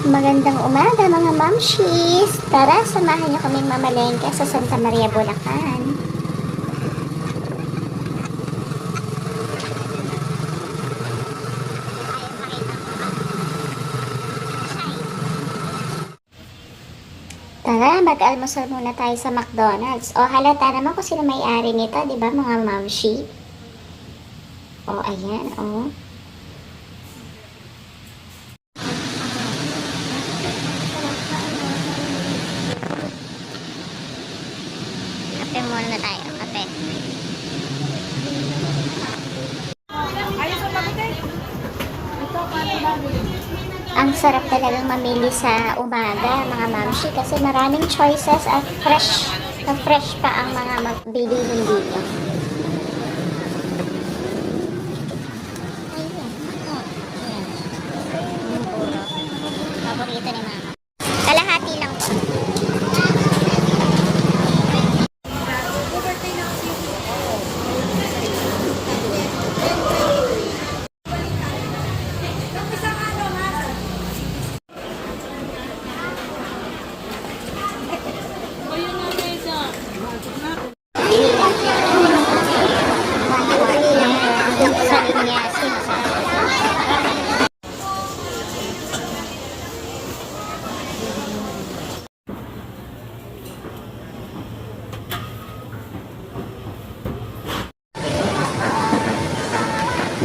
Magandang umaga mga mamshis! Tara, samahan niyo kaming mamalengke sa Santa Maria, Bulacan. Tara, mag-almusal muna tayo sa McDonald's. O, halata naman kung sino may-ari nito, di ba mga mamshi? O, ayan, o. Kape muna tayo, kape. Ang sarap talagang mamili sa umaga, mga mamshi, kasi maraming choices at fresh na fresh pa ang mga bilihin dito. Paborito ni mama. Kalahati lang po.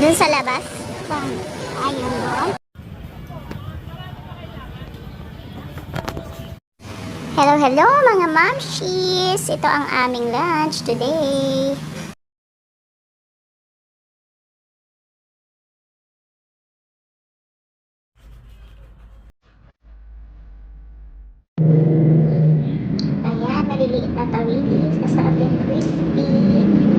Dun sa labas? Ayun doon. Hello, hello mga mamshis! Ito ang aming lunch today. Ayan, maliliit na tawilis. Masarap yung crispy.